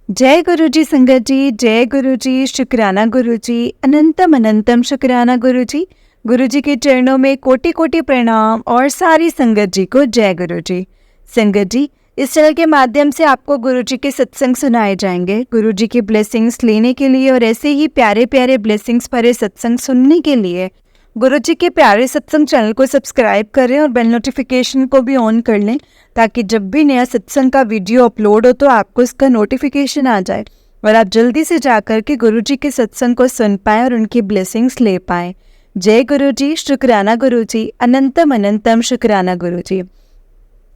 जय गुरु जी संगत जी, जय गुरु जी, शुक्राना गुरु जी, अनंतम अनंतम शुक्राना गुरु जी। गुरु जी के चरणों में कोटि कोटि प्रणाम और सारी संगत जी को जय गुरु जी। संगत जी, इस चैनल के माध्यम से आपको गुरु जी के सत्संग सुनाए जाएंगे। गुरु जी की ब्लेसिंग्स लेने के लिए और ऐसे ही प्यारे प्यारे ब्लेसिंग्स भरे सत्संग सुनने के लिए गुरु जी के प्यारे सत्संग चैनल को सब्सक्राइब करें और बेल नोटिफिकेशन को भी ऑन कर लें, ताकि जब भी नया सत्संग का वीडियो अपलोड हो तो आपको इसका नोटिफिकेशन आ जाए और आप जल्दी से जाकर के गुरु जी के सत्संग को सुन पाएं और उनकी ब्लेसिंग्स ले पाएं। जय गुरु जी, शुक्राना गुरु जी, अनंतम अनंतम शुक्राना गुरु जी।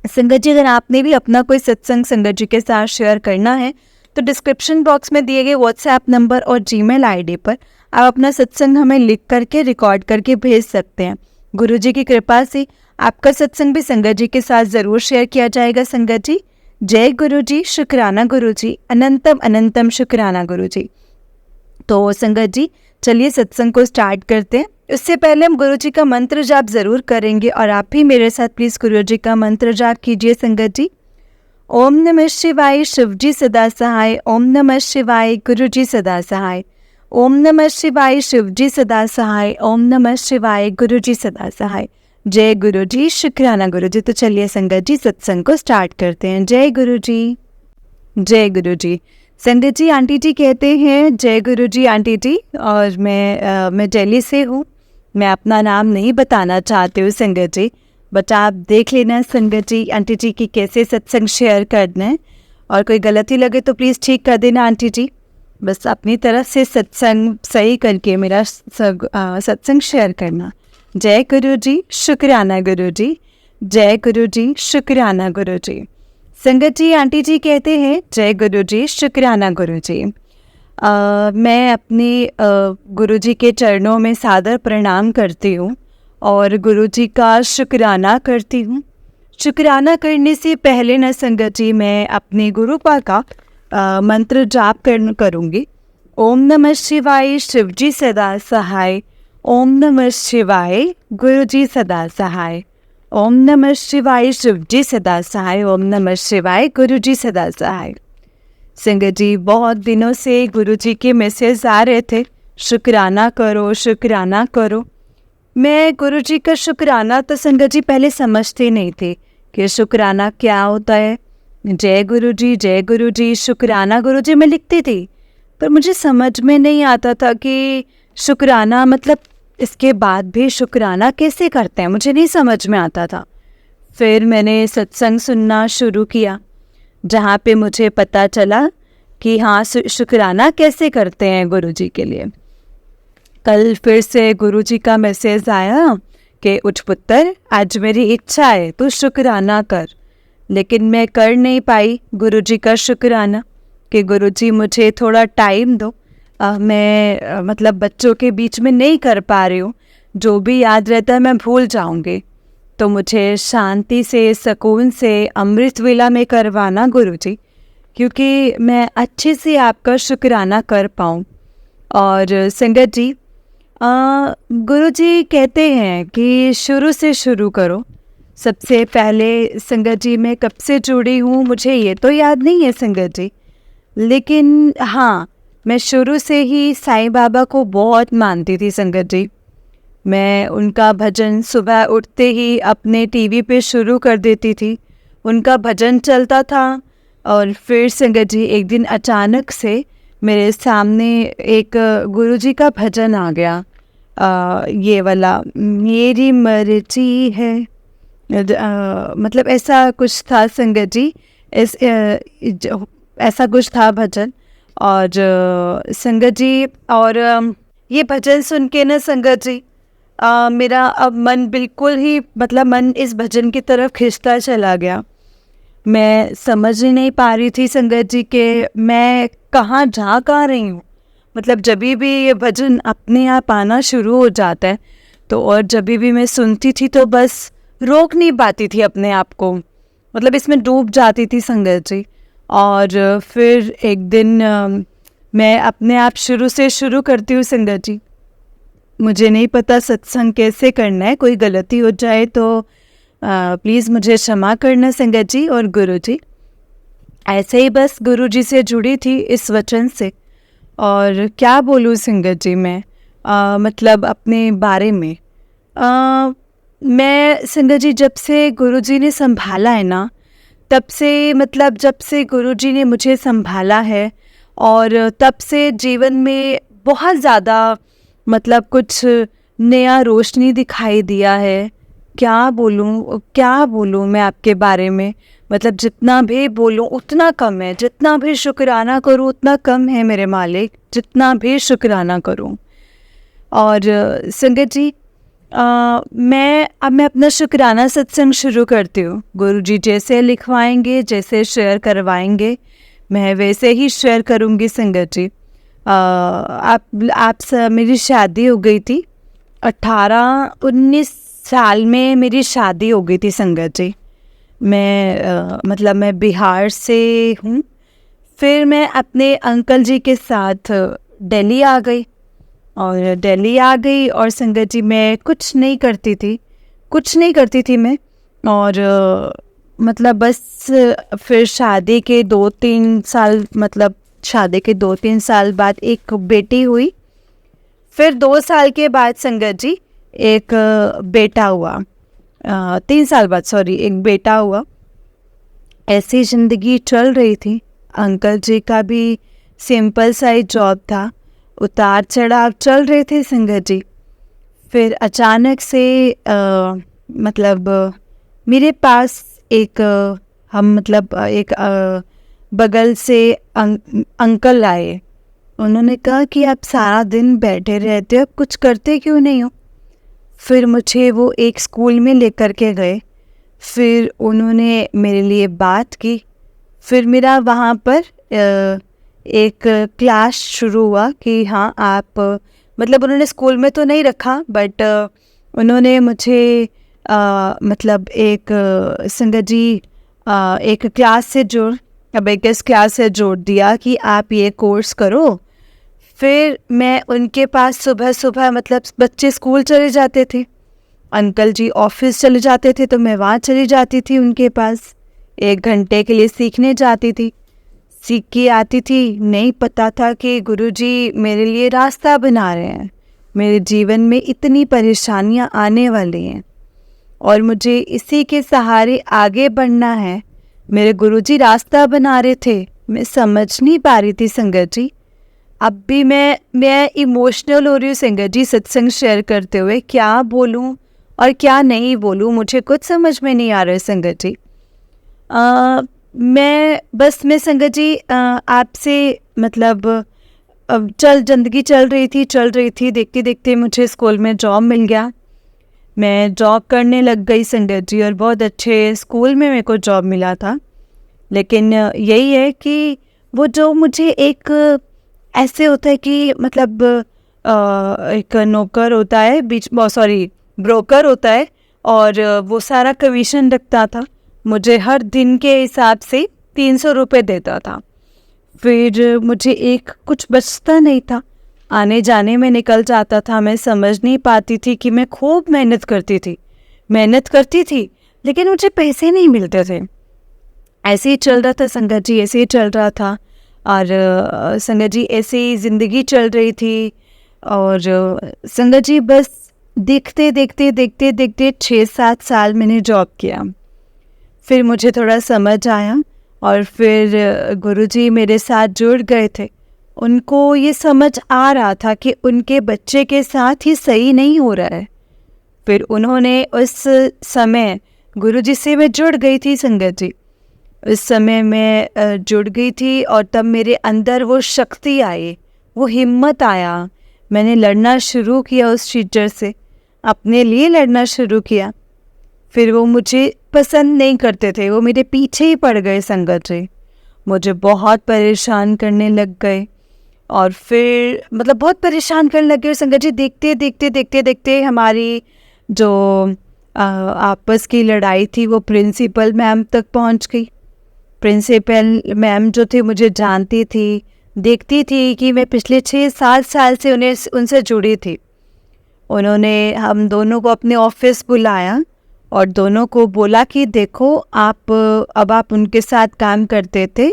संगत जी, अगर आपने भी अपना कोई सत्संग संगत जी के साथ शेयर करना है तो डिस्क्रिप्शन बॉक्स में दिए गए व्हाट्सएप नंबर और जीमेल आईडी पर आप अपना सत्संग हमें लिख करके रिकॉर्ड करके भेज सकते हैं। गुरु जी की कृपा से आपका सत्संग भी संगत जी के साथ ज़रूर शेयर किया जाएगा। संगत जी, जय गुरु जी, शुक्राना गुरु जी, अनंतम अनंतम शुक्राना गुरु जी। तो संगत जी, चलिए सत्संग को स्टार्ट करते हैं। उससे पहले हम गुरु जी का मंत्र जाप ज़रूर करेंगे और आप भी मेरे साथ प्लीज़ गुरु जी का मंत्र जाप कीजिए। संगत जी, ओम नमः शिवाय, शिव जी सदा सहाय। ओम नमः शिवाय, गुरु जी सदा सहाय। ओम नमः शिवाय, शिव जी सदा सहाय। ओम नमः शिवाय, गुरु जी सदा सहाय। जय गुरु जी, शुक्राना गुरु जी। तो चलिए संगत जी, सत्संग को स्टार्ट करते हैं। जय गुरु जी, जय गुरु जी। संगत जी, आंटी जी कहते हैं जय गुरु जी आंटी जी, और मैं दिल्ली से हूँ। मैं अपना नाम नहीं बताना चाहती हूँ संगत जी, बट आप देख लेना संगत जी आंटी जी की कैसे सत्संग शेयर करना है, और कोई गलती लगे तो प्लीज़ ठीक कर देना आंटी जी। बस अपनी तरफ से सत्संग सही करके मेरा सत्संग शेयर करना। जय गुरु जी, शुक्राना गुरु जी, जय गुरु जी, शुक्राना गुरु जी। संगत जी, आंटी जी कहते हैं जय गुरु जी, शुक्राना गुरु जी। मैं अपने गुरु जी के चरणों में सादर प्रणाम करती हूँ और गुरु जी का शुक्राना करती हूँ। शुक्राना करने से पहले न संगत जी, मैं अपने गुरुपा का मंत्र जाप करूँगी। ओम नमः शिवाय, शिव जी सदा सहाय। ओम नमः शिवाय, गुरु जी सदा सहाय। ओम नमः शिवाय, शिव जी सदा सहाय। ओम नमः शिवाय, गुरु जी सदा सहाय। संगत जी, बहुत दिनों से गुरु जी के मैसेज आ रहे थे, शुक्राना करो, शुक्राना करो। मैं गुरु जी का शुक्राना तो संगत जी पहले समझते नहीं थे कि शुक्राना क्या होता है। जय गुरु जी, जय गुरु जी, शुक्राना गुरु जी मैं लिखती थी, पर मुझे समझ में नहीं आता था कि शुक्राना मतलब इसके बाद भी शुक्राना कैसे करते हैं, मुझे नहीं समझ में आता था। फिर मैंने सत्संग सुनना शुरू किया, जहाँ पे मुझे पता चला कि हाँ, शुक्राना कैसे करते हैं गुरु जी के लिए। कल फिर से गुरु जी का मैसेज आया कि उठ पुत्र, आज मेरी इच्छा है तू शुक्राना कर। लेकिन मैं कर नहीं पाई गुरु जी का शुक्राना कि गुरु जी मुझे थोड़ा टाइम दो। मैं मतलब बच्चों के बीच में नहीं कर पा रही हूँ, जो भी याद रहता है मैं भूल जाऊँगी। तो मुझे शांति से, सुकून से अमृत वेला में करवाना गुरु जी, क्योंकि मैं अच्छे से आपका शुक्राना कर पाऊँ। और संगत जी, गुरु जी कहते हैं कि शुरू से शुरू करो। सबसे पहले संगत जी, मैं कब से जुड़ी हूँ मुझे ये तो याद नहीं है संगत जी, लेकिन हाँ, मैं शुरू से ही साईं बाबा को बहुत मानती थी संगत जी। मैं उनका भजन सुबह उठते ही अपने टीवी पे शुरू कर देती थी, उनका भजन चलता था। और फिर संगत जी, एक दिन अचानक से मेरे सामने एक गुरु जी का भजन आ गया, ये वाला, मेरी मर्जी है, मतलब ऐसा कुछ था संगत जी, ऐसा कुछ था भजन। और संगत जी, और ये भजन सुन के ना संगत जी, मेरा अब मन बिल्कुल ही, मतलब मन इस भजन की तरफ खिंचता चला गया। मैं समझ ही नहीं पा रही थी संगत जी कि मैं कहाँ जा रही हूँ। मतलब जब भी ये भजन अपने आप आना शुरू हो जाता है तो, और जब भी मैं सुनती थी तो बस रोक नहीं पाती थी अपने आप को, मतलब इसमें डूब जाती थी संगत जी। और फिर एक दिन मैं अपने आप शुरू से शुरू करती हूँ संगत जी। मुझे नहीं पता सत्संग कैसे करना है, कोई गलती हो जाए तो प्लीज़ मुझे क्षमा करना संगत जी और गुरु जी। ऐसे ही बस गुरुजी से जुड़ी थी इस वचन से। और क्या बोलूँ संगत जी मैं, मतलब अपने बारे में, मैं संगत जी जब से गुरुजी ने संभाला है ना, तब से मतलब जब से गुरुजी ने मुझे संभाला है, और तब से जीवन में बहुत ज़्यादा मतलब कुछ नया रोशनी दिखाई दिया है। क्या बोलूँ मैं आपके बारे में, मतलब जितना भी बोलूँ उतना कम है, जितना भी शुक्राना करूँ उतना कम है मेरे मालिक, जितना भी शुक्राना करूँ। और संगत जी, मैं अपना शुक्राना सत्संग शुरू करती हूँ। गुरुजी जैसे लिखवाएंगे, जैसे शेयर करवाएंगे, मैं वैसे ही शेयर करूँगी संगत जी। मेरी शादी हो गई थी 18-19 साल में, मेरी शादी हो गई थी संगत जी। मैं बिहार से हूँ। फिर मैं अपने अंकल जी के साथ दिल्ली आ गई, और संगत जी मैं कुछ नहीं करती थी मैं। और मतलब बस फिर शादी के 2-3 साल बाद एक बेटी हुई। फिर 2 साल के बाद संगत जी एक बेटा हुआ, 3 साल बाद एक बेटा हुआ। ऐसी ज़िंदगी चल रही थी। अंकल जी का भी सिंपल सा ही जॉब था, उतार चढ़ाव चल रहे थे संगत जी। फिर अचानक से मेरे पास एक बगल से अंकल आए। उन्होंने कहा कि आप सारा दिन बैठे रहते हो, आप कुछ करते क्यों नहीं हो। फिर मुझे वो एक स्कूल में लेकर के गए। फिर उन्होंने मेरे लिए बात की। फिर मेरा वहाँ पर एक क्लास शुरू हुआ कि हाँ आप, मतलब उन्होंने स्कूल में तो नहीं रखा, बट उन्होंने मुझे एक संगत जी एक क्लास से जोड़ दिया कि आप ये कोर्स करो। फिर मैं उनके पास सुबह सुबह, मतलब बच्चे स्कूल चले जाते थे, अंकल जी ऑफिस चले जाते थे, तो मैं वहाँ चली जाती थी उनके पास। 1 घंटे के लिए सीखने जाती थी, सीख के आती थी। नहीं पता था कि गुरुजी मेरे लिए रास्ता बना रहे हैं, मेरे जीवन में इतनी परेशानियां आने वाली हैं और मुझे इसी के सहारे आगे बढ़ना है। मेरे गुरुजी रास्ता बना रहे थे, मैं समझ नहीं पा रही थी संगत जी। अब भी मैं इमोशनल हो रही हूँ संगत जी, सत्संग शेयर करते हुए। क्या बोलूँ और क्या नहीं बोलूँ, मुझे कुछ समझ में नहीं आ रहा है संगत जी। मैं संगत जी आपसे मतलब ज़िंदगी चल रही थी। देखते देखते मुझे स्कूल में जॉब मिल गया। मैं जॉब करने लग गई संगत जी, और बहुत अच्छे स्कूल में मेरे को जॉब मिला था। लेकिन यही है कि वो जो मुझे एक ऐसे होता है कि मतलब एक नौकर होता है ब्रोकर होता है, और वो सारा कमीशन रखता था। मुझे हर दिन के हिसाब से 300 रुपये देता था। फिर मुझे एक कुछ बचता नहीं था, आने जाने में निकल जाता था। मैं समझ नहीं पाती थी कि मैं खूब मेहनत करती थी लेकिन मुझे पैसे नहीं मिलते थे। ऐसे ही चल रहा था संगत जी, ऐसे ही चल रहा था। और संगत जी ऐसे ही ज़िंदगी चल रही थी। और संगत जी बस देखते देखते 6-7 साल मैंने जॉब किया। फिर मुझे थोड़ा समझ आया, और फिर गुरुजी मेरे साथ जुड़ गए थे। उनको ये समझ आ रहा था कि उनके बच्चे के साथ ही सही नहीं हो रहा है। फिर उन्होंने उस समय गुरुजी से मैं जुड़ गई थी संगत जी। उस समय मैं जुड़ गई थी, और तब मेरे अंदर वो शक्ति आई, वो हिम्मत आया। मैंने लड़ना शुरू किया उस टीचर से, अपने लिए लड़ना शुरू किया। फिर वो मुझे पसंद नहीं करते थे, वो मेरे पीछे ही पड़ गए संगत जी, मुझे बहुत परेशान करने लग गए। और फिर मतलब बहुत परेशान करने लग गए संगत जी। देखते हमारी जो आपस की लड़ाई थी वो प्रिंसिपल मैम तक पहुंच गई। प्रिंसिपल मैम जो थी मुझे जानती थी, देखती थी कि मैं पिछले 6-7 साल से उनसे जुड़ी थी। उन्होंने हम दोनों को अपने ऑफिस बुलाया और दोनों को बोला कि देखो अब आप उनके साथ काम करते थे,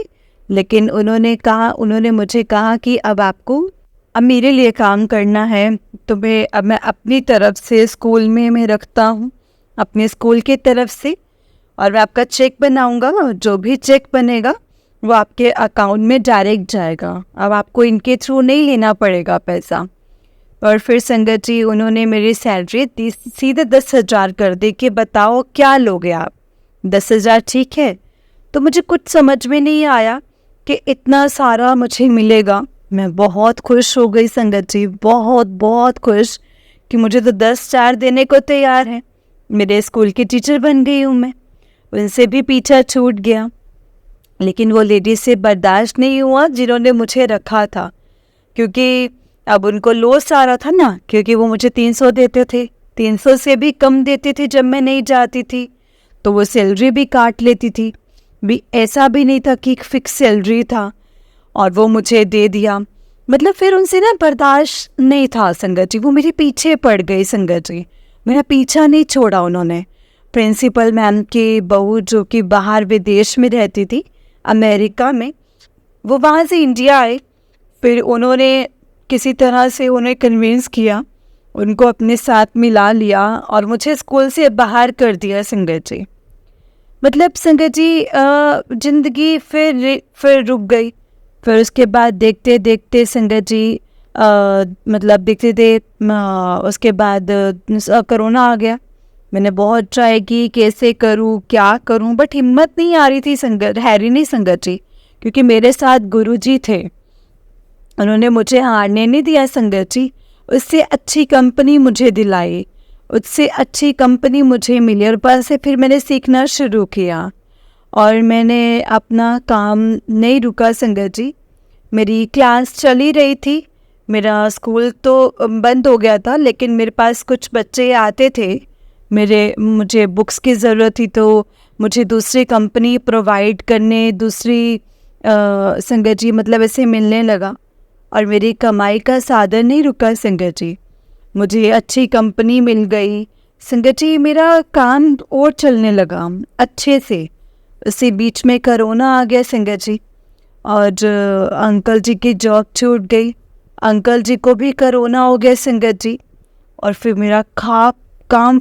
लेकिन उन्होंने मुझे कहा कि अब मेरे लिए काम करना है। तो मैं अपनी तरफ से स्कूल में मैं रखता हूँ, अपने स्कूल की तरफ से, और मैं आपका चेक बनाऊँगा। जो भी चेक बनेगा वो आपके अकाउंट में डायरेक्ट जाएगा। अब आपको इनके थ्रू नहीं लेना पड़ेगा पैसा। और फिर संगत जी उन्होंने मेरी सैलरी सीधे 10,000 कर दी कि बताओ क्या लोगे आप, 10,000 ठीक है? तो मुझे कुछ समझ में नहीं आया कि इतना सारा मुझे मिलेगा। मैं बहुत खुश हो गई संगत जी, बहुत बहुत खुश कि मुझे तो 10,000 देने को तैयार है। मेरे स्कूल की टीचर बन गई हूँ मैं। उनसे भी पीछा छूट गया, लेकिन वो लेडी से बर्दाश्त नहीं हुआ जिन्होंने मुझे रखा था, क्योंकि अब उनको लॉस आ रहा था ना, क्योंकि वो मुझे 300 देते थे, 300 से भी कम देते थे जब मैं नहीं जाती थी, तो वो सैलरी भी काट लेती थी। ऐसा भी नहीं था कि फिक्स सैलरी था, और वो मुझे दे दिया। मतलब फिर उनसे ना बर्दाश्त नहीं था संगत जी, वो मेरे पीछे पड़ गई संगत जी, मेरा पीछा नहीं छोड़ा उन्होंने। प्रिंसिपल मैम की बहू जो कि बाहर विदेश में रहती थी, अमेरिका में, वो वहाँ से इंडिया आए। फिर उन्होंने किसी तरह से उन्हें कन्विंस किया, उनको अपने साथ मिला लिया और मुझे स्कूल से बाहर कर दिया संगत जी। मतलब संगत जी ज़िंदगी फिर रुक गई। फिर उसके बाद देखते देखते संगत जी मतलब देखते थे उसके बाद कोरोना आ गया। मैंने बहुत ट्राई की, कैसे करूँ क्या करूँ, बट हिम्मत नहीं आ रही थी संगत जी, क्योंकि मेरे साथ गुरुजी थे, उन्होंने मुझे हारने नहीं दिया संगत जी। उससे अच्छी कंपनी मुझे दिलाई, उससे अच्छी कंपनी मुझे मिली, और बस से फिर मैंने सीखना शुरू किया और मैंने अपना काम नहीं रुका संगत जी। मेरी क्लास चली रही थी, मेरा स्कूल तो बंद हो गया था, लेकिन मेरे पास कुछ बच्चे आते थे, मुझे बुक्स की ज़रूरत थी, तो मुझे दूसरी कंपनी प्रोवाइड करने, दूसरी संगत जी मतलब ऐसे मिलने लगा, और मेरी कमाई का साधन नहीं रुका संगत जी। मुझे अच्छी कंपनी मिल गई संगत जी, मेरा काम और चलने लगा अच्छे से। उसी बीच में कोरोना आ गया संगत जी, और अंकल जी की जॉब छूट गई, अंकल जी को भी कोरोना हो गया संगत जी। और फिर मेरा काम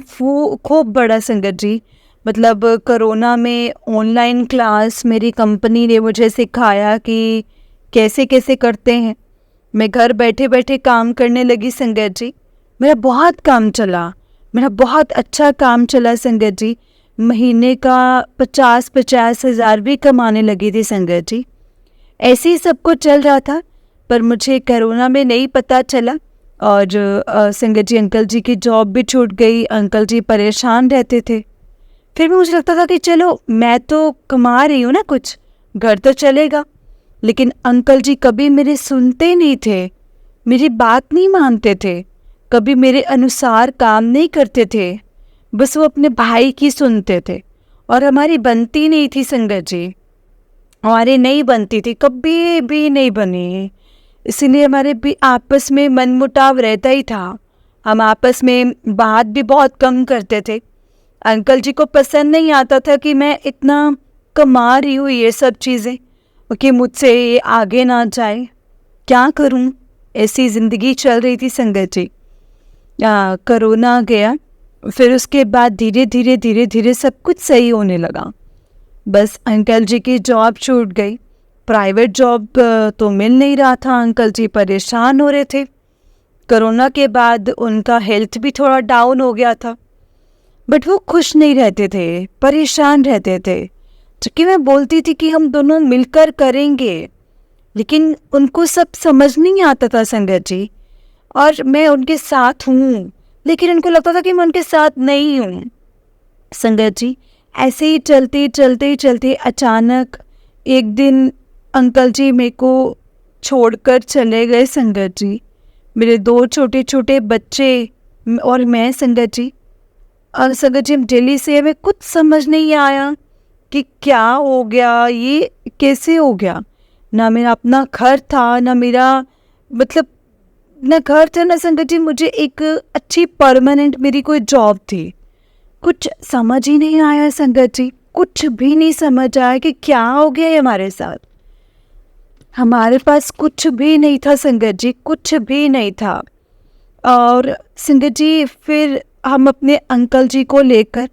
खूब बड़ा संगत जी। मतलब कोरोना में ऑनलाइन क्लास मेरी कंपनी ने मुझे सिखाया कि कैसे कैसे करते हैं। मैं घर बैठे बैठे काम करने लगी संगत जी। मेरा बहुत काम चला, मेरा बहुत अच्छा काम चला संगत जी। महीने का 50-50 हज़ार भी कमाने लगी थी संगत जी। ऐसे ही सब कुछ चल रहा था, पर मुझे कोरोना में नहीं पता चला। और संगत जी अंकल जी की जॉब भी छूट गई, अंकल जी परेशान रहते थे। फिर भी मुझे लगता था कि चलो मैं तो कमा रही हूँ ना, कुछ घर तो चलेगा। लेकिन अंकल जी कभी मेरे सुनते नहीं थे, मेरी बात नहीं मानते थे, कभी मेरे अनुसार काम नहीं करते थे, बस वो अपने भाई की सुनते थे। और हमारी बनती नहीं थी संगत जी, हमारी नहीं बनती थी, कभी भी नहीं बनी। इसीलिए हमारे भी आपस में मनमुटाव रहता ही था, हम आपस में बात भी बहुत कम करते थे। अंकल जी को पसंद नहीं आता था कि मैं इतना कमा रही हूँ ये सब चीज़ें, कि मुझसे ये आगे ना जाए। क्या करूँ, ऐसी ज़िंदगी चल रही थी संगत जी। कोरोना गया, फिर उसके बाद धीरे धीरे सब कुछ सही होने लगा। बस अंकल जी की जॉब छूट गई, प्राइवेट जॉब तो मिल नहीं रहा था, अंकल जी परेशान हो रहे थे। कोरोना के बाद उनका हेल्थ भी थोड़ा डाउन हो गया था, बट वो खुश नहीं रहते थे, परेशान रहते थे। जबकि मैं बोलती थी कि हम दोनों मिलकर करेंगे, लेकिन उनको सब समझ नहीं आता था संगत जी। और मैं उनके साथ हूँ, लेकिन उनको लगता था कि मैं उनके साथ नहीं हूँ संगत जी। ऐसे ही चलते अचानक एक दिन अंकल जी मेरे को छोड़कर चले गए संगत जी। मेरे 2 छोटे छोटे बच्चे और मैं संगत जी। और संगत जी हम दिल्ली से, हमें कुछ समझ नहीं आया कि क्या हो गया, ये कैसे हो गया। ना मेरा अपना घर था, ना मेरा मतलब ना घर था, ना संगत जी मुझे एक अच्छी परमानेंट मेरी कोई जॉब थी, कुछ समझ ही नहीं आया संगत जी, कुछ भी नहीं समझ आया कि क्या हो गया है हमारे साथ। हमारे पास कुछ भी नहीं था संगत जी, कुछ भी नहीं था। और संगत जी फिर हम अपने अंकल जी को लेकर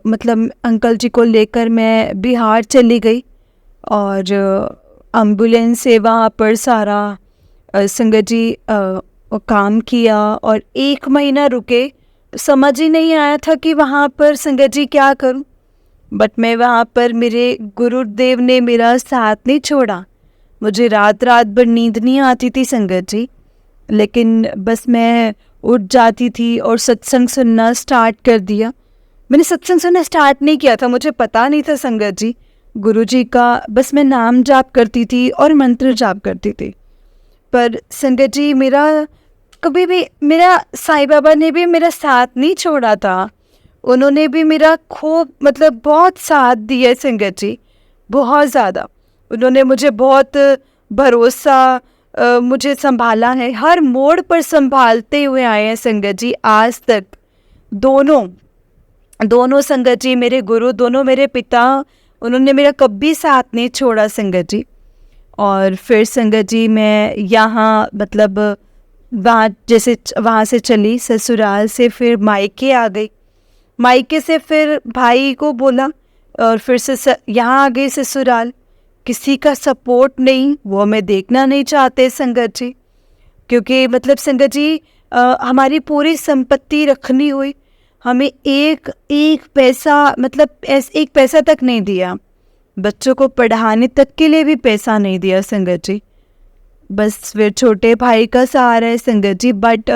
मतलब अंकल जी को लेकर मैं बिहार चली गई और एम्बुलेंस से वहाँ पर सारा संगत जी काम किया और 1 महीना रुके। समझ ही नहीं आया था कि वहाँ पर संगत जी क्या करूँ, बट मैं वहाँ पर मेरे गुरुदेव ने मेरा साथ नहीं छोड़ा। मुझे रात रात भर नींद नहीं आती थी संगत जी, लेकिन बस मैं उठ जाती थी और सत्संग सुनना स्टार्ट कर दिया। मैंने सत्संग सुनना स्टार्ट नहीं किया था, मुझे पता नहीं था संगत जी गुरुजी का, बस मैं नाम जाप करती थी और मंत्र जाप करती थी। पर संगत जी मेरा कभी भी, मेरा साईं बाबा ने भी मेरा साथ नहीं छोड़ा था। उन्होंने भी मेरा खूब मतलब बहुत साथ दिया संगत जी, बहुत ज़्यादा। उन्होंने मुझे बहुत भरोसा मुझे संभाला है, हर मोड़ पर संभालते हुए आए हैं संगत जी आज तक। दोनों संगत जी मेरे गुरु, दोनों मेरे पिता, उन्होंने मेरा कभी साथ नहीं छोड़ा संगत जी। और फिर संगत जी मैं यहाँ मतलब वहाँ से चली ससुराल से, फिर मायके आ गई। मायके से फिर भाई को बोला और फिर से यहाँ आ गई ससुराल। किसी का सपोर्ट नहीं, वो मैं देखना नहीं चाहते संगत जी, क्योंकि मतलब संगत जी हमारी पूरी संपत्ति रखनी हुई, हमें एक पैसा मतलब एक पैसा तक नहीं दिया, बच्चों को पढ़ाने तक के लिए भी पैसा नहीं दिया संगत जी। बस फिर छोटे भाई का सहारा है संगत जी। बट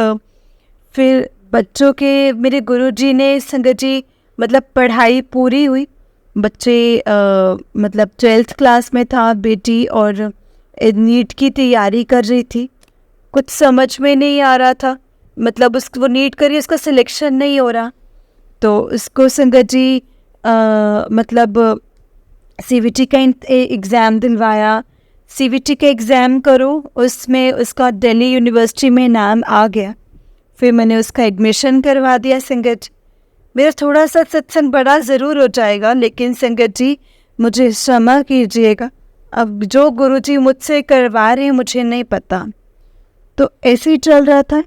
फिर बच्चों के मेरे गुरुजी ने संगत जी मतलब पढ़ाई पूरी हुई। बच्चे मतलब 12th क्लास में था बेटी और नीट की तैयारी कर रही थी। कुछ समझ में नहीं आ रहा था, मतलब वो नीट करी, उसका सिलेक्शन नहीं हो रहा, तो उसको संगत जी मतलब CVT का एग्ज़ाम दिलवाया। CVT का एग्ज़ाम करो, उसमें उसका दिल्ली यूनिवर्सिटी में नाम आ गया। फिर मैंने उसका एडमिशन करवा दिया संगत जी। मेरा थोड़ा सा सत्संग बड़ा ज़रूर हो जाएगा, लेकिन संगत जी मुझे क्षमा कीजिएगा, अब जो गुरुजी मुझसे करवा रहे हैं मुझे नहीं पता। तो ऐसे ही चल रहा था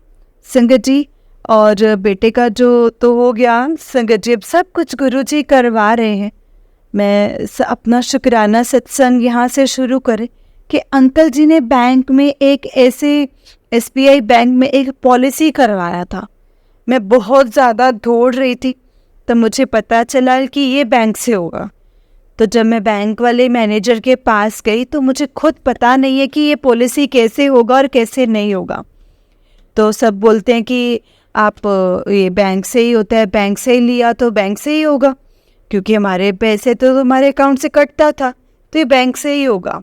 संगत जी। और बेटे का जो तो हो गया संगत जी, अब सब कुछ गुरुजी करवा रहे हैं। मैं अपना शुक्राना सत्संग यहाँ से शुरू करें कि अंकल जी ने बैंक में एक ऐसे SBI बैंक में एक पॉलिसी करवाया था। मैं बहुत ज़्यादा दौड़ रही थी, तब मुझे पता चला कि ये बैंक से होगा। तो जब मैं बैंक वाले मैनेजर के पास गई तो मुझे खुद पता नहीं है कि ये पॉलिसी कैसे होगा और कैसे नहीं होगा। तो सब बोलते हैं कि आप ये बैंक से ही होता है, बैंक से ही लिया तो बैंक से ही होगा, क्योंकि हमारे पैसे तो हमारे अकाउंट से कटता था, तो ये बैंक से ही होगा।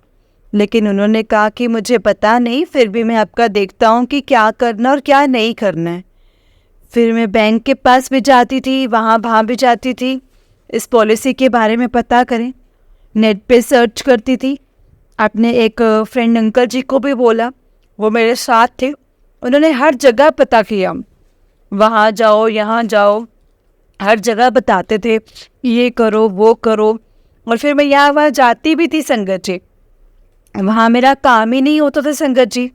लेकिन उन्होंने कहा कि मुझे पता नहीं, फिर भी मैं आपका देखता हूँ कि क्या करना और क्या नहीं करना है। फिर मैं बैंक के पास भी जाती थी, वहाँ भी जाती थी, इस पॉलिसी के बारे में पता करें, नेट पे सर्च करती थी। अपने एक फ्रेंड अंकल जी को भी बोला, वो मेरे साथ थे, उन्होंने हर जगह पता किया, वहाँ जाओ यहाँ जाओ, हर जगह बताते थे ये करो वो करो। और फिर मैं यहाँ वहाँ जाती भी थी संगत जी, वहाँ मेरा काम ही नहीं होता था संगत जी।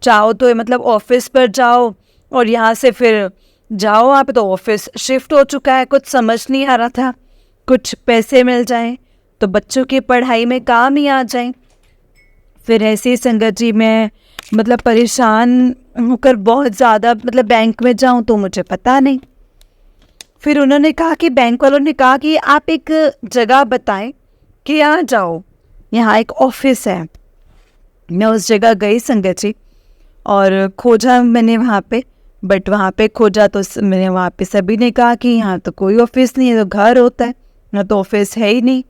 चाहो तो मतलब ऑफिस पर जाओ और यहाँ से फिर जाओ वहाँ पे, तो ऑफिस शिफ्ट हो चुका है, कुछ समझ नहीं आ रहा था, कुछ पैसे मिल जाएं तो बच्चों की पढ़ाई में काम ही आ जाएं। फिर ऐसे ही संगत जी मैं मतलब परेशान होकर बहुत ज़्यादा मतलब बैंक में जाऊँ तो मुझे पता नहीं। फिर उन्होंने कहा कि बैंक वालों ने कहा कि आप एक जगह बताएं कि यहाँ जाओ, यहाँ एक ऑफिस है। मैं उस जगह गई संगत जी और खोजा मैंने वहाँ पे, बट वहाँ पे खोजा तो मैंने वहाँ पे सभी ने कहा कि यहाँ तो कोई ऑफिस नहीं है, तो घर होता है, ना तो ऑफिस है ही नहीं।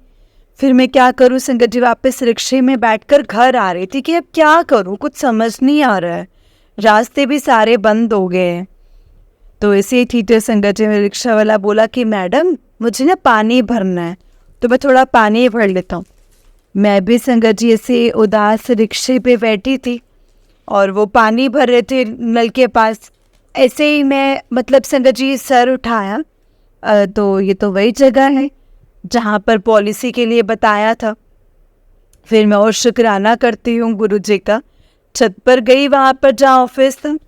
फिर मैं क्या करूँ संगत जी, वापस रिक्शे में बैठकर घर आ रही थी कि अब क्या करूँ, कुछ समझ नहीं आ रहा है, रास्ते भी सारे बंद हो गए हैं। तो ऐसे ही थी तो संगत जी, रिक्शा वाला बोला कि मैडम मुझे ना पानी भरना है, तो मैं थोड़ा पानी भर लेता हूँ। मैं भी संगत जी ऐसे उदास रिक्शे पे बैठी थी और वो पानी भर रहे थे नल के पास। ऐसे ही मैं मतलब संगत जी सर उठाया तो ये तो वही जगह है जहाँ पर पॉलिसी के लिए बताया था। फिर मैं और शुक्राना करती हूँ गुरुजी का, छत पर गई वहाँ पर जहाँ ऑफिस था।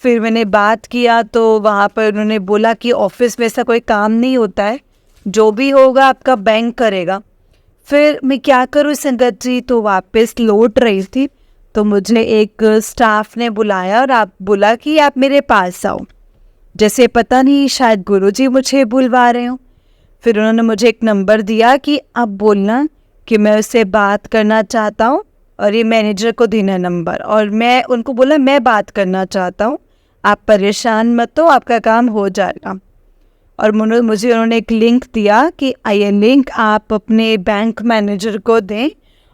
फिर मैंने बात किया तो वहाँ पर उन्होंने बोला कि ऑफिस में ऐसा कोई काम नहीं होता है, जो भी होगा आपका बैंक करेगा। फिर मैं क्या करूँ संगत जी, तो वापस लौट रही थी तो मुझे एक स्टाफ ने बुलाया और आप बोला कि आप मेरे पास आओ, जैसे पता नहीं शायद गुरुजी मुझे बुलवा रहे हो। फिर उन्होंने मुझे एक नंबर दिया कि आप बोलना कि मैं उससे बात करना चाहता हूँ, और ये मैनेजर को देना नंबर। और मैं उनको बोला मैं बात करना चाहता हूँ, आप परेशान मत हो, आपका काम हो जाएगा। और मुझे उन्होंने एक लिंक दिया कि ये लिंक आप अपने बैंक मैनेजर को दें,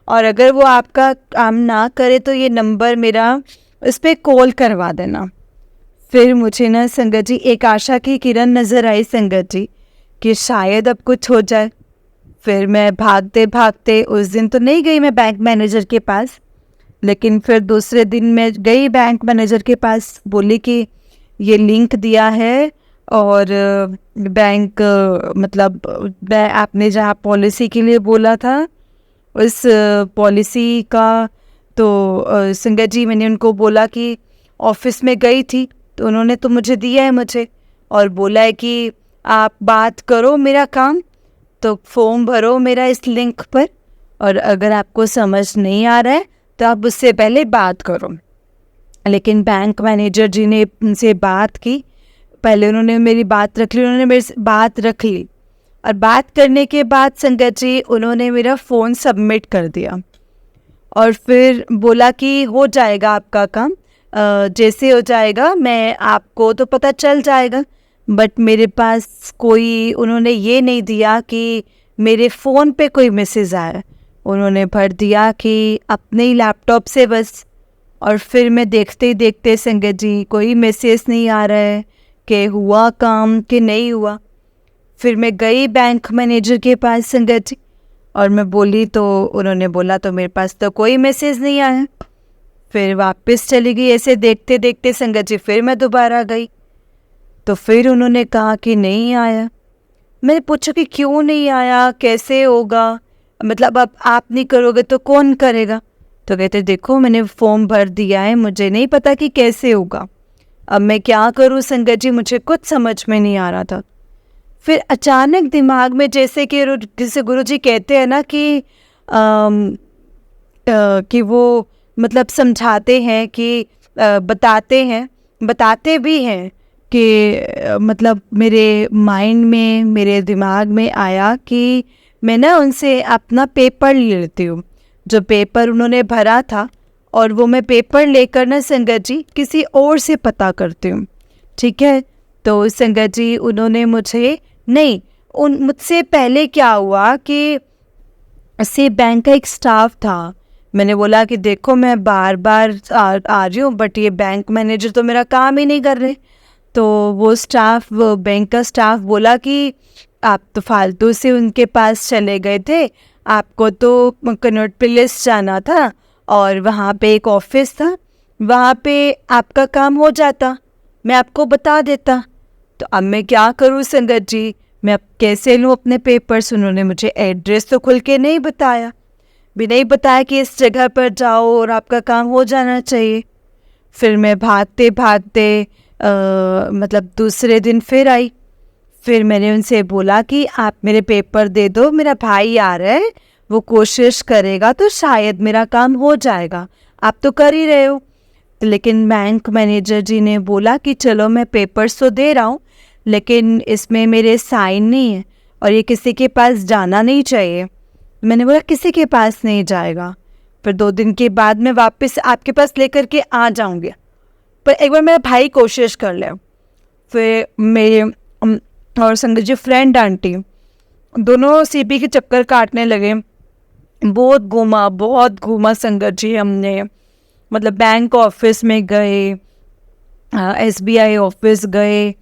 और अगर वो आपका काम ना करे तो ये नंबर मेरा उस पर कॉल करवा देना। फिर मुझे ना संगत जी एक आशा की किरण नज़र आई संगत जी, कि शायद अब कुछ हो जाए। फिर मैं भागते भागते, उस दिन तो नहीं गई मैं बैंक मैनेजर के पास, लेकिन फिर दूसरे दिन मैं गई बैंक मैनेजर के पास, बोली कि ये लिंक दिया है और बैंक मतलब आपने जहाँ पॉलिसी के लिए बोला था उस पॉलिसी का, तो संगत जी मैंने उनको बोला कि ऑफिस में गई थी तो उन्होंने तो मुझे दिया है मुझे, और बोला है कि आप बात करो मेरा काम, तो फॉर्म भरो मेरा इस लिंक पर, और अगर आपको समझ नहीं आ रहा है तो आप उससे पहले बात करो। लेकिन बैंक मैनेजर जी ने उनसे बात की, पहले उन्होंने मेरी बात रख ली, उन्होंने मेरी बात रख ली, और बात करने के बाद संगत जी उन्होंने मेरा फ़ोन सबमिट कर दिया, और फिर बोला कि हो जाएगा आपका काम, जैसे हो जाएगा मैं आपको तो पता चल जाएगा। बट मेरे पास कोई उन्होंने ये नहीं दिया कि मेरे फ़ोन पे कोई मैसेज आया, उन्होंने भर दिया कि अपने ही लैपटॉप से बस। और फिर मैं देखते ही देखते संगत जी कोई मैसेज नहीं आ रहा है कि हुआ काम कि नहीं हुआ। फिर मैं गई बैंक मैनेजर के पास संगत जी, और मैं बोली तो उन्होंने बोला तो मेरे पास तो कोई मैसेज नहीं आया। फिर वापस चली गई, ऐसे देखते देखते संगत जी फिर मैं दोबारा गई, तो फिर उन्होंने कहा कि नहीं आया। मैंने पूछा कि क्यों नहीं आया, कैसे होगा, मतलब अब आप नहीं करोगे तो कौन करेगा? तो कहते देखो मैंने फॉर्म भर दिया है, मुझे नहीं पता कि कैसे होगा, अब मैं क्या करूं संगत जी, मुझे कुछ समझ में नहीं आ रहा था। फिर अचानक दिमाग में जैसे गुरुजी कहते हैं ना कि वो मतलब समझाते हैं कि बताते भी हैं कि मतलब मेरे माइंड में, मेरे दिमाग में आया कि मैं ना उनसे अपना पेपर ले लेती हूँ, जो पेपर उन्होंने भरा था, और वो मैं पेपर लेकर ना संगत जी किसी और से पता करती हूँ। ठीक है, तो संगत जी उन्होंने मुझसे पहले क्या हुआ कि से बैंक का एक स्टाफ था, मैंने बोला कि देखो मैं बार बार आ रही हूँ बट ये बैंक मैनेजर तो मेरा काम ही नहीं कर रहे। तो वो बैंक का स्टाफ बोला कि आप तो फालतू से उनके पास चले गए थे, आपको तो कनॉट प्लेस जाना था और वहाँ पे एक ऑफिस था, वहाँ पे आपका काम हो जाता, मैं आपको बता देता। तो अब मैं क्या करूँ संगत जी, मैं अब कैसे लूँ अपने पेपर्स? उन्होंने मुझे एड्रेस तो खुल के नहीं बताया, भी नहीं बताया कि इस जगह पर जाओ और आपका काम हो जाना चाहिए। फिर मैं भागते भागते मतलब दूसरे दिन फिर आई, फिर मैंने उनसे बोला कि आप मेरे पेपर दे दो, मेरा भाई आ रहा है, वो कोशिश करेगा तो शायद मेरा काम हो जाएगा, आप तो कर ही रहे हो। लेकिन बैंक मैनेजर जी ने बोला कि चलो मैं पेपर्स तो दे रहा हूँ लेकिन इसमें मेरे साइन नहीं है और ये किसी के पास जाना नहीं चाहिए। मैंने बोला किसी के पास नहीं जाएगा, फिर 2 दिन के बाद मैं वापस आपके पास लेकर के आ जाऊँगी, पर एक बार मेरा भाई कोशिश कर ले। फिर मेरे और संगत जी फ्रेंड आंटी दोनों सीपी के चक्कर काटने लगे, बहुत घूमा संगत जी हमने, मतलब बैंक ऑफिस में गए, SBI ऑफिस गए,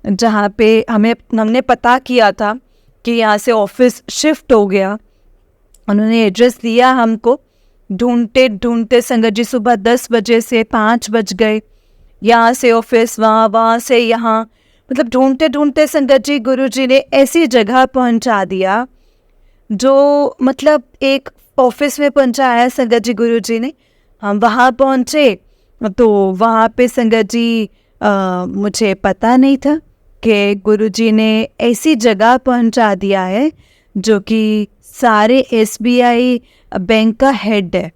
जहाँ पे हमने पता किया था कि यहाँ से ऑफिस शिफ्ट हो गया। उन्होंने एड्रेस दिया हमको, ढूंढते ढूंढते संगत जी सुबह 10 बजे से 5 बज गए, यहाँ से ऑफिस वहाँ से यहाँ, मतलब ढूंढते ढूंढते संगत जी गुरुजी ने ऐसी जगह पहुंचा दिया जो मतलब एक ऑफिस में पहुंचाया संगत जी गुरुजी ने। हम वहाँ पहुँचे तो वहाँ पे संगत जी मुझे पता नहीं था कि गुरुजी ने ऐसी जगह पहुंचा दिया है जो कि सारे एसबीआई बैंक का हेड है,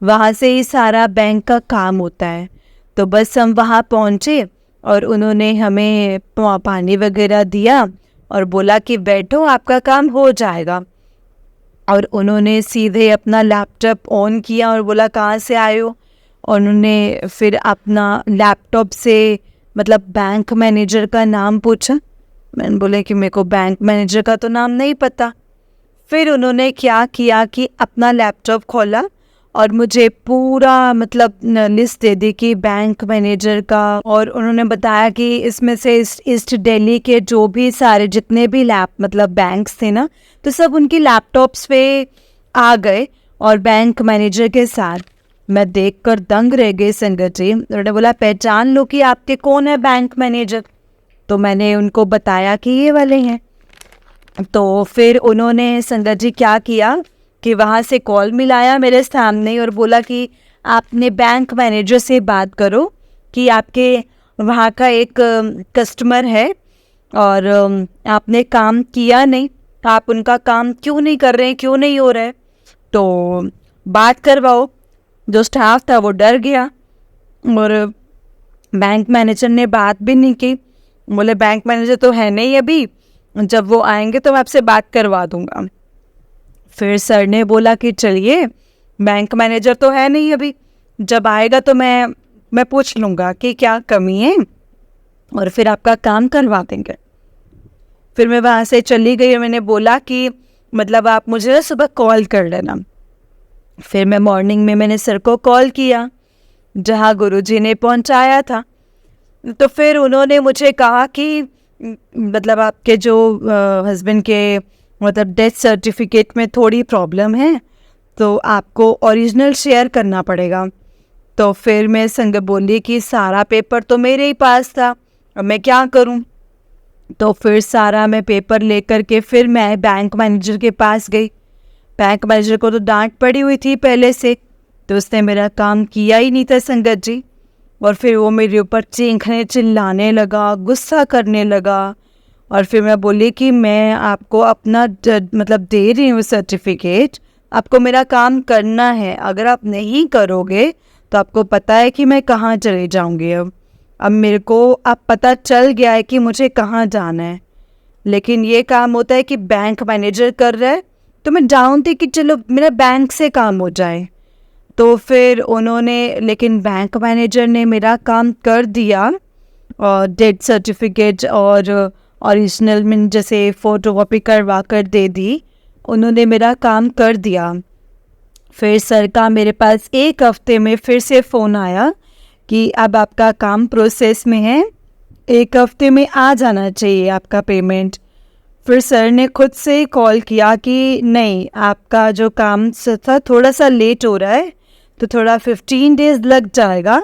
वहाँ से ही सारा बैंक का काम होता है। तो बस हम वहाँ पहुँचे और उन्होंने हमें पानी वगैरह दिया और बोला कि बैठो, आपका काम हो जाएगा। और उन्होंने सीधे अपना लैपटॉप ऑन किया और बोला कहाँ से आए हो। और उन्होंने फिर अपना लैपटॉप से मतलब बैंक मैनेजर का नाम पूछा। मैंने बोले कि मेरे को बैंक मैनेजर का तो नाम नहीं पता। फिर उन्होंने क्या किया कि अपना लैपटॉप खोला और मुझे पूरा मतलब लिस्ट दे दी कि बैंक मैनेजर का, और उन्होंने बताया कि इसमें से ईस्ट दिल्ली के जो भी सारे जितने भी मतलब बैंक्स थे ना, तो सब उनकी लैपटॉप्स पे आ गए और बैंक मैनेजर के साथ। मैं देखकर दंग रह गई संगत जी। उन्होंने बोला पहचान लो कि आपके कौन है बैंक मैनेजर। तो मैंने उनको बताया कि ये वाले हैं। तो फिर उन्होंने संगत जी क्या किया कि वहाँ से कॉल मिलाया मेरे सामने और बोला कि आपने बैंक मैनेजर से बात करो कि आपके वहाँ का एक कस्टमर है और आपने काम किया नहीं, आप उनका काम क्यों नहीं कर रहे हैं, क्यों नहीं हो रहा है, तो बात करवाओ। जो स्टाफ था वो डर गया और बैंक मैनेजर ने बात भी नहीं की। बोले बैंक मैनेजर तो है नहीं अभी, जब वो आएंगे तो मैं आपसे बात करवा दूंगा। फिर सर ने बोला कि चलिए, बैंक मैनेजर तो है नहीं अभी, जब आएगा तो मैं पूछ लूँगा कि क्या कमी है और फिर आपका काम करवा देंगे। फिर मैं वहाँ से चली गई और मैंने बोला कि मतलब आप मुझे ना सुबह कॉल कर लेना। फिर मैं मॉर्निंग में मैंने सर को कॉल किया जहाँ गुरुजी ने पहुँचाया था। तो फिर उन्होंने मुझे कहा कि मतलब आपके जो हस्बैंड के मतलब डेथ सर्टिफिकेट में थोड़ी प्रॉब्लम है, तो आपको ओरिजिनल शेयर करना पड़ेगा। तो फिर मैं संग बोली कि सारा पेपर तो मेरे ही पास था, अब मैं क्या करूं। तो फिर सारा मैं पेपर लेकर के फिर मैं बैंक मैनेजर के पास गई। बैंक मैनेजर को तो डांट पड़ी हुई थी पहले से, तो उसने मेरा काम किया ही नहीं था संगत जी। और फिर वो मेरे ऊपर चीखने चिल्लाने लगा, गुस्सा करने लगा। और फिर मैं बोली कि मैं आपको अपना मतलब दे रही हूँ सर्टिफिकेट, आपको मेरा काम करना है, अगर आप नहीं करोगे तो आपको पता है कि मैं कहाँ चले जाऊँगी। अब मेरे को अब पता चल गया है कि मुझे कहाँ जाना है, लेकिन ये काम होता है कि बैंक मैनेजर कर रहा है तो मैं चाहती कि चलो मेरा बैंक से काम हो जाए। तो फिर उन्होंने, लेकिन बैंक मैनेजर ने मेरा काम कर दिया और डेथ सर्टिफिकेट और ओरिजिनल में जैसे फ़ोटोकॉपी करवा कर दे दी, उन्होंने मेरा काम कर दिया। फिर सर का मेरे पास 1 हफ्ते में फिर से फ़ोन आया कि अब आपका काम प्रोसेस में है, 1 हफ्ते में आ जाना चाहिए आपका पेमेंट। फिर सर ने खुद से कॉल किया कि नहीं, आपका जो काम था थोड़ा सा लेट हो रहा है, तो थोड़ा 15 डेज़ लग जाएगा।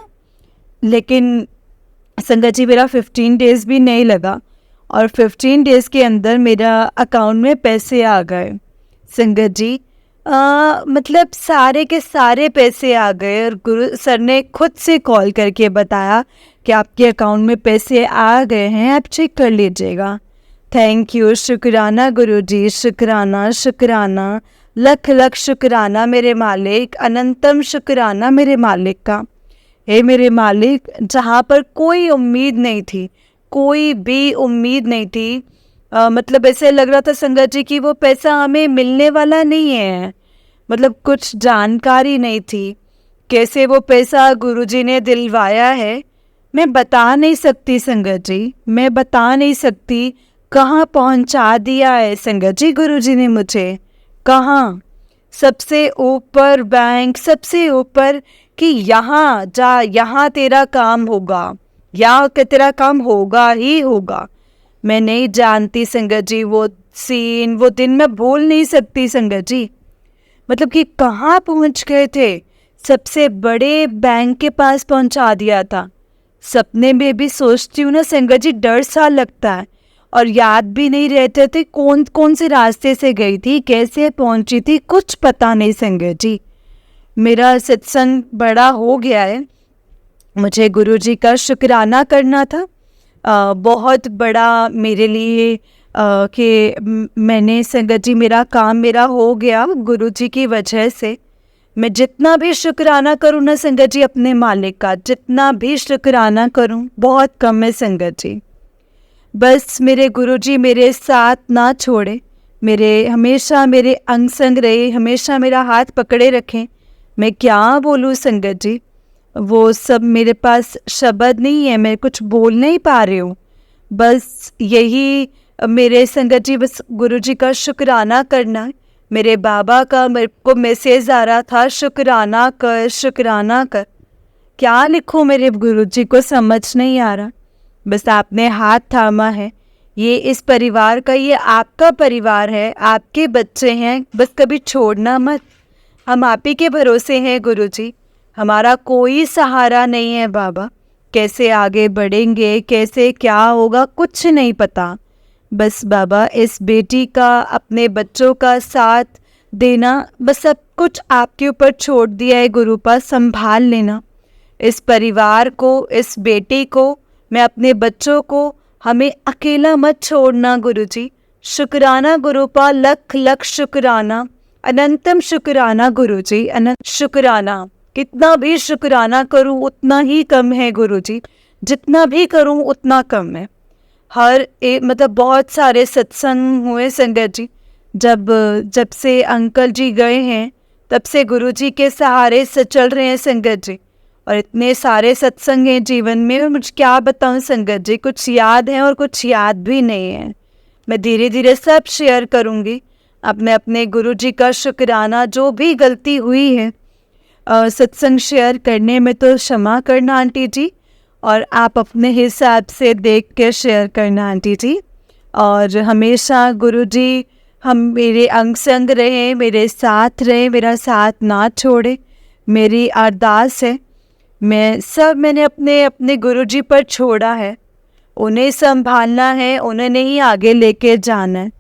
लेकिन संगत जी मेरा 15 डेज़ भी नहीं लगा और 15 डेज़ के अंदर मेरा अकाउंट में पैसे आ गए संगत जी। मतलब सारे के सारे पैसे आ गए और गुरु सर ने खुद से कॉल करके बताया कि आपके अकाउंट में पैसे आ गए हैं, आप चेक कर लीजिएगा। थैंक यू, शुक्राना गुरुजी, शुक्राना शुक्राना, लख लख शुक्राना मेरे मालिक, अनंतम शुक्राना मेरे मालिक का। हे मेरे मालिक, जहाँ पर कोई उम्मीद नहीं थी, कोई भी उम्मीद नहीं थी, मतलब ऐसे लग रहा था संगत जी कि वो पैसा हमें मिलने वाला नहीं है, मतलब कुछ जानकारी नहीं थी कैसे वो पैसा गुरुजी ने दिलवाया है। मैं बता नहीं सकती संगत जी, मैं बता नहीं सकती कहाँ पहुँचा दिया है संगत जी गुरुजी ने मुझे। कहाँ? सबसे ऊपर बैंक, सबसे ऊपर कि यहाँ जा, यहाँ तेरा काम होगा, यहाँ तेरा काम होगा ही होगा। मैं नहीं जानती संगत जी, वो सीन, वो दिन मैं भूल नहीं सकती संगत जी। मतलब कि कहाँ पहुँच गए थे, सबसे बड़े बैंक के पास पहुँचा दिया था, सपने में भी सोचती हूँ ना संगत जी, डर सा लगता है और याद भी नहीं रहते थे कौन कौन से रास्ते से गई थी, कैसे पहुंची थी, कुछ पता नहीं संगत जी। मेरा सत्संग बड़ा हो गया है, मुझे गुरुजी का शुक्राना करना था। बहुत बड़ा मेरे लिए कि मैंने संगत जी, मेरा काम मेरा हो गया गुरुजी की वजह से। मैं जितना भी शुक्राना करूँ ना संगत जी अपने मालिक का, जितना भी शुक्राना करूँ बहुत कम है संगत जी। बस मेरे गुरुजी मेरे साथ ना छोड़े, मेरे हमेशा मेरे अंग संग रहे, हमेशा मेरा हाथ पकड़े रखें। मैं क्या बोलूँ संगत जी, वो सब मेरे पास शब्द नहीं है, मैं कुछ बोल नहीं पा रही हूँ। बस यही मेरे संगत जी, बस गुरुजी का शुक्राना करना। मेरे बाबा का मेरे को मैसेज आ रहा था, शुक्राना कर शुक्राना कर। क्या लिखूं मेरे गुरुजी को समझ नहीं आ रहा। बस आपने हाथ थामा है, ये इस परिवार का, ये आपका परिवार है, आपके बच्चे हैं, बस कभी छोड़ना मत। हम आप ही के भरोसे हैं गुरुजी, हमारा कोई सहारा नहीं है बाबा। कैसे आगे बढ़ेंगे, कैसे क्या होगा, कुछ नहीं पता। बस बाबा इस बेटी का, अपने बच्चों का साथ देना, बस सब कुछ आपके ऊपर छोड़ दिया है गुरुपा, संभाल लेना इस परिवार को, इस बेटी को, मैं अपने बच्चों को, हमें अकेला मत छोड़ना गुरुजी। शुक्राना गुरुपा, लख लख शुक्राना, अनंतम शुक्राना गुरुजी, अनंत शुक्राना। कितना भी शुक्राना करूं उतना ही कम है गुरुजी, जितना भी करूं उतना कम है। मतलब बहुत सारे सत्संग हुए संगत जी, जब से अंकल जी गए हैं तब से गुरुजी के सहारे से चल रहे हैं संगत जी। और इतने सारे सत्संग हैं जीवन में, मुझे क्या बताऊं संगत जी, कुछ याद है और कुछ याद भी नहीं है। मैं धीरे धीरे सब शेयर करूंगी। अपने अपने गुरुजी का शुक्राना, जो भी गलती हुई है सत्संग शेयर करने में तो क्षमा करना आंटी जी, और आप अपने हिसाब से देख के शेयर करना आंटी जी। और हमेशा गुरुजी हम मेरे अंग संग रहे, मेरे साथ रहे, मेरा साथ ना छोड़े, मेरी अरदास है। मैंने अपने अपने गुरुजी पर छोड़ा है, उन्हें संभालना है, उन्हें नहीं आगे लेके जाना है।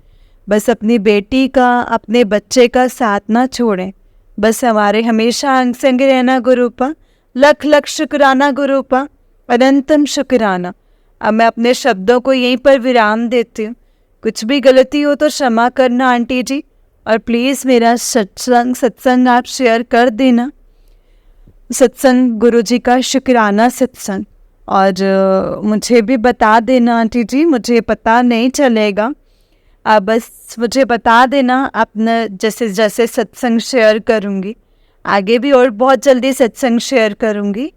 बस अपनी बेटी का, अपने बच्चे का साथ ना छोड़ें, बस हमारे हमेशा अंग संग रहना गुरुपा। लख लख शुक्राना गुरुपा, अनंतम शुक्राना। अब मैं अपने शब्दों को यहीं पर विराम देती हूँ। कुछ भी गलती हो तो क्षमा करना आंटी जी, और प्लीज़ मेरा सत्संग आप शेयर कर देना। सत्संग गुरुजी का शुक्राना सत्संग, और मुझे भी बता देना आंटी जी, मुझे पता नहीं चलेगा। आप बस मुझे बता देना, अपना जैसे जैसे सत्संग शेयर करूँगी, आगे भी और बहुत जल्दी सत्संग शेयर करूँगी।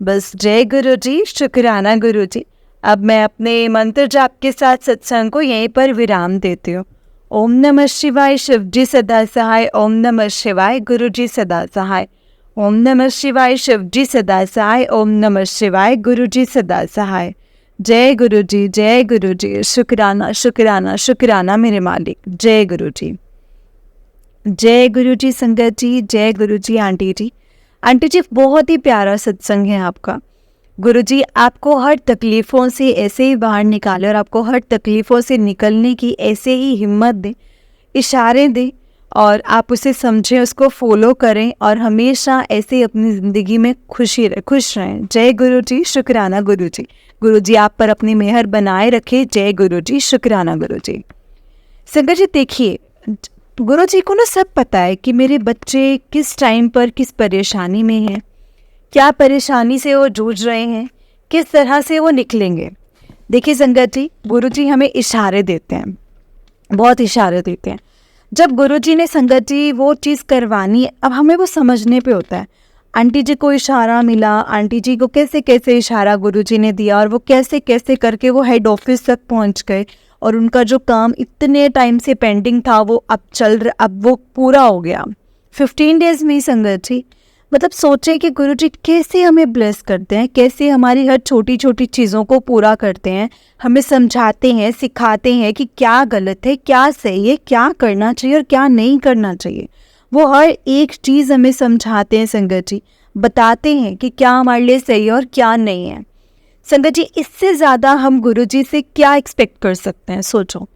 बस जय गुरु जी, शुक्राना गुरु जी। अब मैं अपने मंत्र जाप के साथ सत्संग को यहीं पर विराम देती हूँ। ओम नमः शिवाय, शिव जी सदा सहाय। ओम नमः शिवाय, गुरु जी सदा सहाय। ओम नमः शिवाय, शिव जी सदा सहाय। ओम नमः शिवाय, गुरु जी सदा सहाय। जय गुरु जी, जय गुरु जी। शुक्राना शुक्राना शुक्राना मेरे मालिक। जय गुरु जी, जय गुरु जी संगत जी, जय गुरु जी आंटी जी। आंटी जी बहुत ही प्यारा सत्संग है आपका। गुरु जी आपको हर तकलीफ़ों से ऐसे ही बाहर निकाले, और आपको हर तकलीफ़ों से निकलने की ऐसे ही हिम्मत दे, इशारे दे, और आप उसे समझें, उसको फॉलो करें, और हमेशा ऐसे ही अपनी ज़िंदगी में खुश रहें। जय गुरु जी, शुक्राना गुरु जी। गुरु जी आप पर अपनी मेहर बनाए रखे। जय गुरु जी, शुक्राना गुरु जी। संगत जी देखिए, गुरु जी को ना सब पता है कि मेरे बच्चे किस टाइम पर किस परेशानी में हैं, क्या परेशानी से वो जूझ रहे हैं, किस तरह से वो निकलेंगे। देखिए संगत जी, गुरु जी हमें इशारे देते हैं, बहुत इशारे देते हैं। जब गुरुजी ने संगत जी वो चीज़ करवानी है, अब हमें वो समझने पे होता है। आंटी जी को इशारा मिला, आंटी जी को कैसे कैसे इशारा गुरुजी ने दिया, और वो कैसे कैसे करके वो हेड ऑफिस तक पहुंच गए, और उनका जो काम इतने टाइम से पेंडिंग था वो अब वो पूरा हो गया 15 डेज में ही संगत जी। मतलब सोचें कि गुरुजी कैसे हमें ब्लेस करते हैं, कैसे हमारी हर छोटी छोटी चीज़ों को पूरा करते हैं, हमें समझाते हैं, सिखाते हैं कि क्या गलत है, क्या सही है, क्या करना चाहिए और क्या नहीं करना चाहिए। वो हर एक चीज़ हमें समझाते हैं संगत जी, बताते हैं कि क्या हमारे लिए सही है और क्या नहीं है। संगत जी, इससे ज़्यादा हम गुरुजी से क्या एक्सपेक्ट कर सकते हैं? सोचो,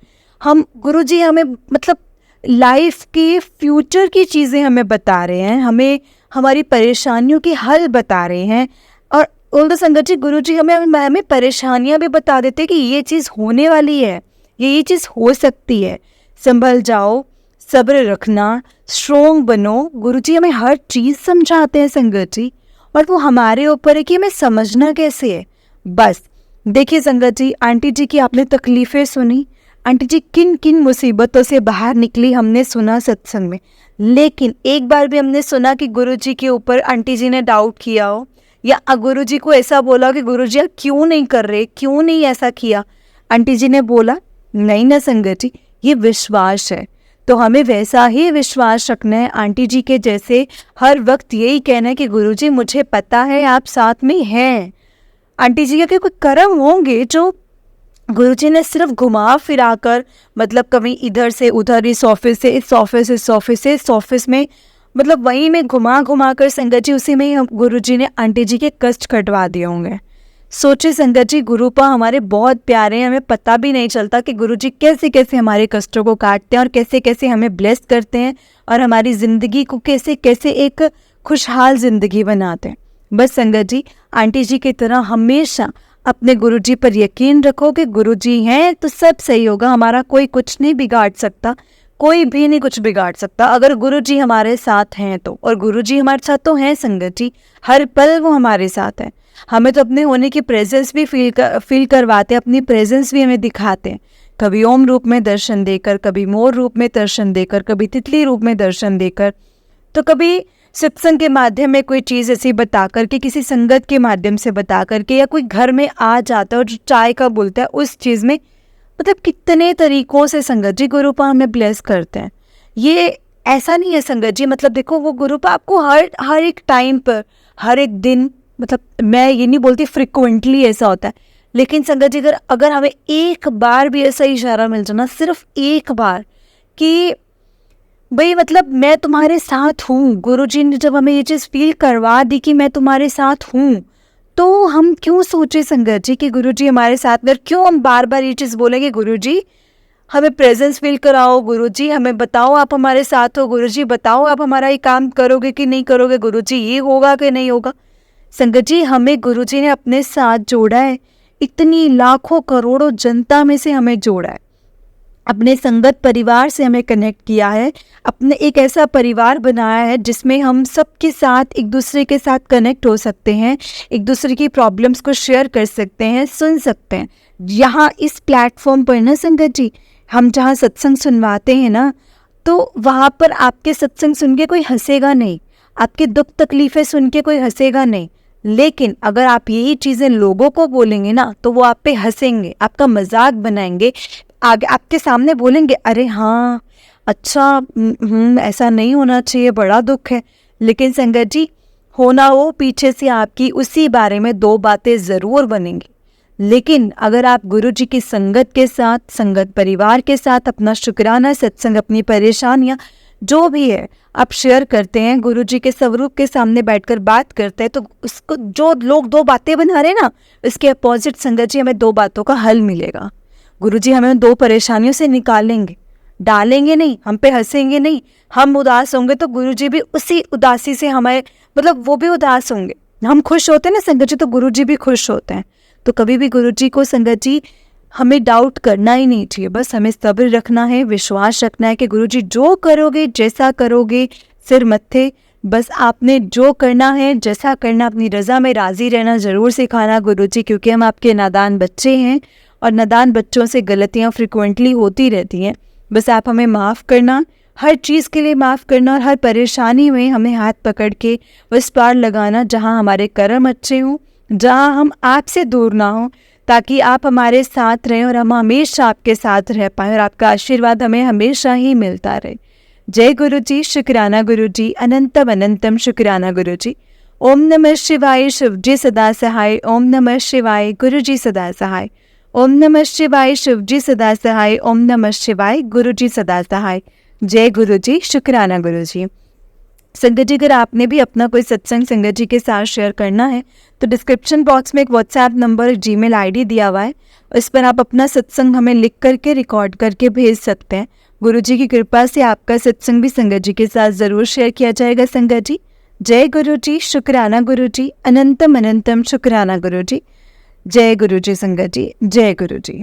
हम गुरुजी हमें मतलब लाइफ के फ्यूचर की चीज़ें हमें बता रहे हैं, हमें हमारी परेशानियों के हल बता रहे हैं। और उल्टा संगत जी, गुरुजी हमें हमें परेशानियां भी बता देते हैं कि ये चीज़ होने वाली है, ये चीज़ हो सकती है, संभल जाओ, सब्र रखना, स्ट्रोंग बनो। गुरुजी हमें हर चीज़ समझाते हैं संगत जी, और वो हमारे ऊपर है कि हमें समझना कैसे है। बस देखिए संगत जी, आंटी जी की आपने तकलीफ़ें सुनी, आंटी जी किन किन मुसीबतों से बाहर निकली हमने सुना सत्संग में। लेकिन एक बार भी हमने सुना कि गुरुजी के ऊपर आंटी जी ने डाउट किया हो, या गुरुजी को ऐसा बोला कि गुरुजी आप क्यों नहीं कर रहे, क्यों नहीं ऐसा किया? आंटी जी ने बोला नहीं ना संगत जी, ये विश्वास है, तो हमें वैसा ही विश्वास रखना है आंटी जी के जैसे। हर वक्त यही कहना है कि गुरुजी मुझे पता है आप साथ में हैं। आंटी जी के कोई कर्म होंगे जो गुरुजी ने सिर्फ घुमा फिरा कर, मतलब कभी इधर से उधर, इस ऑफिस से इस ऑफिस, इस ऑफिस से इस ऑफिस में, मतलब वहीं में घुमा घुमा कर संगत जी उसी में ही गुरुजी ने आंटी जी के कष्ट कटवा दिए होंगे। सोचे संगत जी, गुरुपा हमारे बहुत प्यारे हैं, हमें पता भी नहीं चलता कि गुरुजी कैसे कैसे हमारे कष्टों को काटते हैं और कैसे कैसे हमें ब्लेस करते हैं और हमारी ज़िंदगी को कैसे कैसे एक खुशहाल ज़िंदगी बनाते हैं। बस संगत जी, आंटी जी की तरह हमेशा अपने गुरुजी पर यकीन रखो कि गुरुजी हैं तो सब सही होगा। हमारा कोई कुछ नहीं बिगाड़ सकता, कोई भी नहीं कुछ बिगाड़ सकता अगर गुरुजी हमारे साथ हैं तो। और गुरुजी हमारे साथ तो हैं संगत जी, हर पल वो हमारे साथ हैं। हमें तो अपने होने की प्रेजेंस भी फील करवाते हैं, अपनी प्रेजेंस भी हमें दिखाते हैं। कभी ओम रूप में दर्शन देकर, कभी मोर रूप में दर्शन देकर, कभी तितली रूप में दर्शन देकर, तो कभी सत्संग के माध्यम में कोई चीज़ ऐसी बता करके, किसी संगत के माध्यम से बता करके, या कोई घर में आ जाता है और जो चाय का बोलता है उस चीज़ में, मतलब कितने तरीकों से संगत जी गुरुपा हमें ब्लेस करते हैं। ये ऐसा नहीं है संगत जी, मतलब देखो वो गुरुपा आपको हर एक टाइम पर, हर एक दिन, मतलब मैं ये नहीं बोलती फ्रिक्वेंटली ऐसा होता है, लेकिन संगत जी अगर हमें एक बार भी ऐसा इशारा मिल जाए ना, सिर्फ एक बार, कि भाई मतलब मैं तुम्हारे साथ हूँ, गुरुजी ने जब हमें ये चीज़ फील करवा दी कि मैं तुम्हारे साथ हूँ, तो हम क्यों सोचे संगत जी कि गुरुजी हमारे साथ में, क्यों हम बार बार ये चीज़ बोलेंगे गुरुजी हमें प्रेजेंस फील कराओ, गुरुजी हमें बताओ आप हमारे साथ हो, गुरुजी बताओ आप हमारा ये काम करोगे कि नहीं करोगे, गुरुजी ये होगा कि नहीं होगा। संगत जी, हमें गुरुजी ने अपने साथ जोड़ा है, इतनी लाखों करोड़ों जनता में से हमें जोड़ा है, अपने संगत परिवार से हमें कनेक्ट किया है, अपने एक ऐसा परिवार बनाया है जिसमें हम सबके साथ एक दूसरे के साथ कनेक्ट हो सकते हैं, एक दूसरे की प्रॉब्लम्स को शेयर कर सकते हैं, सुन सकते हैं। यहाँ इस प्लेटफॉर्म पर ना संगत जी, हम जहाँ सत्संग सुनवाते हैं ना, तो वहाँ पर आपके सत्संग सुन के कोई हंसेगा नहीं, आपके दुख तकलीफ़ें सुन के कोई हंसेगा नहीं, लेकिन अगर आप यही चीज़ें लोगों को बोलेंगे ना, तो वो आप पे हंसेंगे, आपका मजाक बनाएंगे, आगे आपके सामने बोलेंगे अरे हाँ अच्छा, ऐसा नहीं होना चाहिए, बड़ा दुख है। लेकिन संगत जी, होना हो पीछे से आपकी उसी बारे में दो बातें ज़रूर बनेंगी। लेकिन अगर आप गुरु जी की संगत के साथ, संगत परिवार के साथ अपना शुक्राना सत्संग, अपनी परेशानियाँ जो भी है आप शेयर करते हैं, गुरु जी के स्वरूप के सामने बैठकर बात करते हैं, तो उसको जो लोग दो बातें बना रहे हैं ना, इसके अपोजिट संगत जी हमें दो बातों का हल मिलेगा। गुरुजी हमें दो परेशानियों से निकालेंगे, डालेंगे नहीं, हम पे हंसेंगे नहीं। हम उदास होंगे तो गुरुजी भी उसी उदासी से हमें, मतलब वो भी उदास होंगे। हम खुश होते हैं ना संगत जी, तो गुरुजी भी खुश होते हैं। तो कभी भी गुरुजी को संगत जी हमें डाउट करना ही नहीं चाहिए, बस हमें सब्र रखना है, विश्वास रखना है कि गुरुजी जो करोगे, जैसा करोगे, सिर मत्थे, बस आपने जो करना है, जैसा करना, अपनी रज़ा में राज़ी रहना ज़रूर सिखाना गुरुजी, क्योंकि हम आपके नादान बच्चे हैं और नादान बच्चों से गलतियाँ फ्रिक्वेंटली होती रहती हैं। बस आप हमें माफ़ करना, हर चीज़ के लिए माफ़ करना, और हर परेशानी में हमें हाथ पकड़ के उस पार लगाना जहाँ हमारे कर्म अच्छे हों, जहाँ हम आपसे दूर ना हों, ताकि आप हमारे साथ रहें और हम हमेशा आपके साथ रह पाएँ और आपका आशीर्वाद हमें हमेशा ही मिलता रहे। जय गुरु जी, शुक्राना गुरु जी, अनंतम अनंतम शुक्राना गुरु जी। ओम नमः शिवाय, शिव जी सदा सहाय। ओम नमः शिवाय, गुरु जी सदा सहाय। ओम नमः शिवाय, शिव जी सदा सहाय। ओम नमः शिवाय, गुरु जी सदा सहाय। जय गुरु जी, शुक्राना गुरु जी। संगत जी, अगर आपने भी अपना कोई सत्संग संगत जी के साथ शेयर करना है तो डिस्क्रिप्शन बॉक्स में एक व्हाट्सएप नंबर, जीमेल आईडी दिया हुआ है। इस पर आप अपना सत्संग हमें लिख करके रिकॉर्ड करके भेज सकते हैं। गुरु जी की कृपा से आपका सत्संग भी संगत जी के साथ ज़रूर शेयर किया जाएगा। संगत जी, जय गुरु जी, शुक्राना गुरु जी, अनंतम अनंतम शुक्राना गुरु जी। जय गुरु जी संगत जी, जय गुरु जी।